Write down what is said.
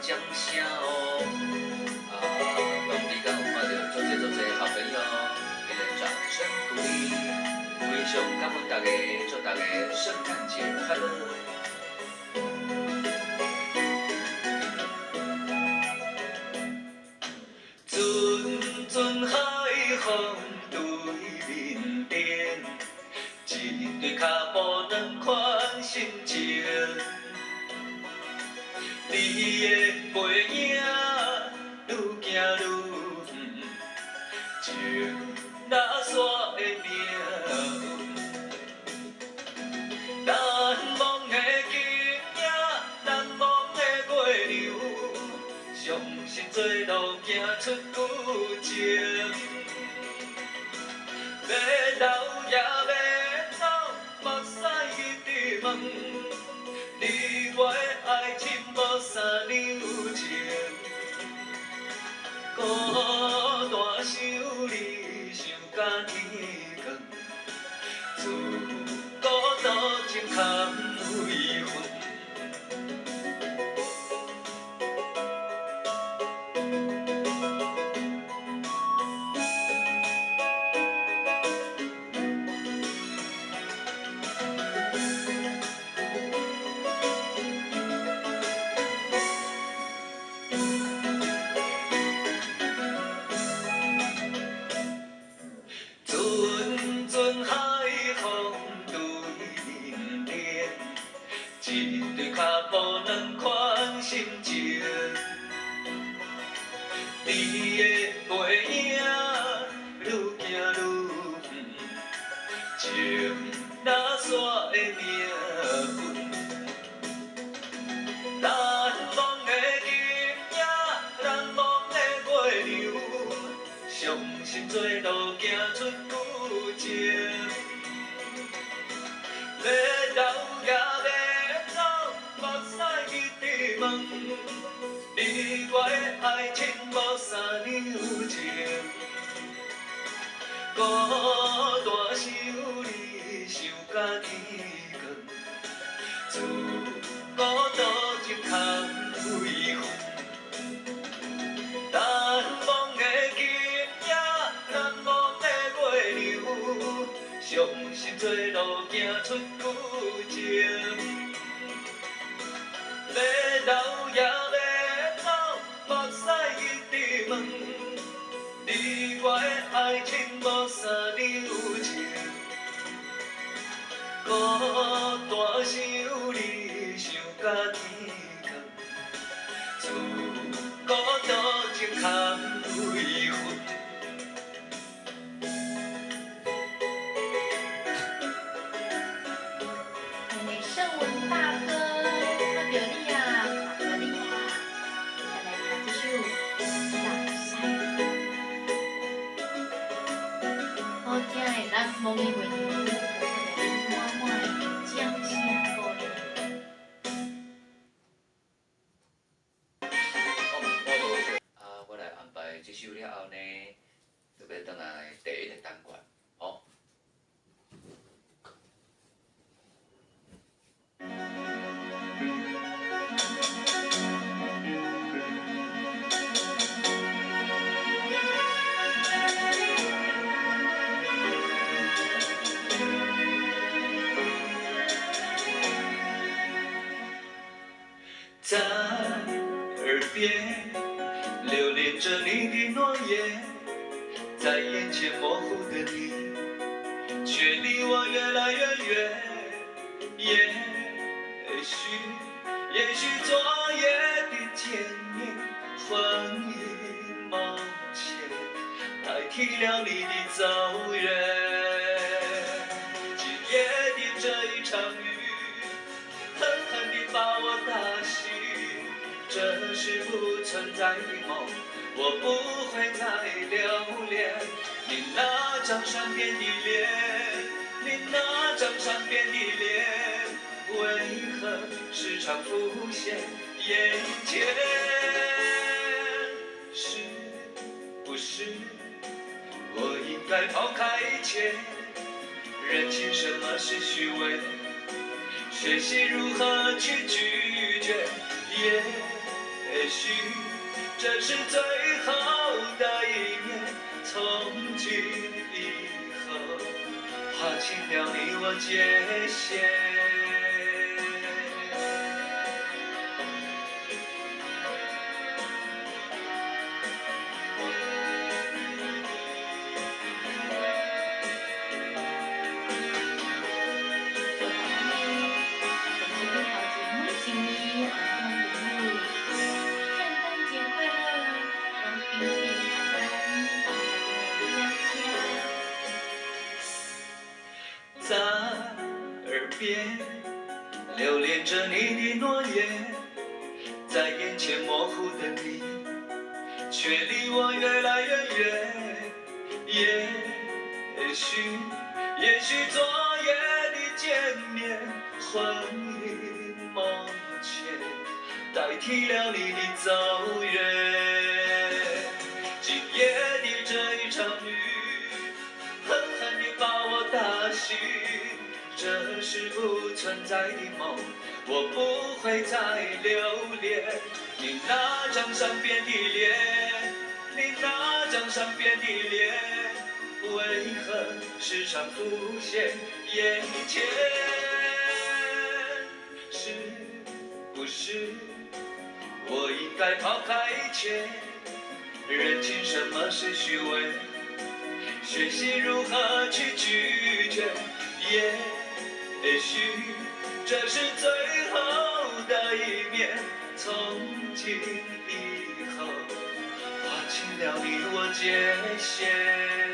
掌声哦！当你敢有看到做这好朋友，给人掌声鼓励，非常感恩大家，祝大家圣诞节快乐！阵阵海风对面顶，一对脚步两款心情。你的背影愈行愈远，情那山的名。难忘的景影，难忘的月亮，相信做路行出旧情。要留也要走，目屎一直问，你我的爱情无啥留情。孤单想你想甲天光，自孤独情空离魂。阵阵海风对面顶，一对脚步两款心情。你的背影愈行愈远，情那山的名。难忘的景影，难忘的月亮，相信做路行出旧情。要留也要走，目屎一直问，你我的爱情无啥留情。孤单想你想甲天光，自孤独情空离魂。难忘的景影，难忘的月亮，相信做路行出旧情。要留也要走，目屎一直问，你我的爱情无啥留情。孤单想你想甲天光，自孤独情空离魂。美声文大哥，我着你啊，我着你啊，再来听这首《大山》。好听的难忘的月亮，满满的掌声鼓励。我来安排这首了后呢，就要转来第一个单元，吼。在耳边留恋着你的诺言，在眼前模糊的你，却离我越来越远。也许昨夜的见面，魂萦梦牵，代替了你的走远。今夜的这一场雨，狠狠地把我打醒，这是不存在的梦，我不会再留恋你那张善变的脸，你那张善变的脸，为何时常浮现眼前？是不是我应该抛开一切，认清什么是虚伪，学习如何去拒绝？也许许这是最后的一面，从今以后划清了你我界限。在耳边留恋着你的诺言，在眼前模糊的你，却离我越来越远。也许昨夜的见面，魂萦梦牵，代替了你的走远。今夜的这一场雨，狠狠地把我打醒，这是不存在的梦，我不会再留恋你那张善变的脸，你那张善变的脸，为何时常浮现眼前？是不是我应该抛开一切，认清什么是虚伪？学习如何去拒绝，也许这是最后的一面，从今以后划清了你我界限。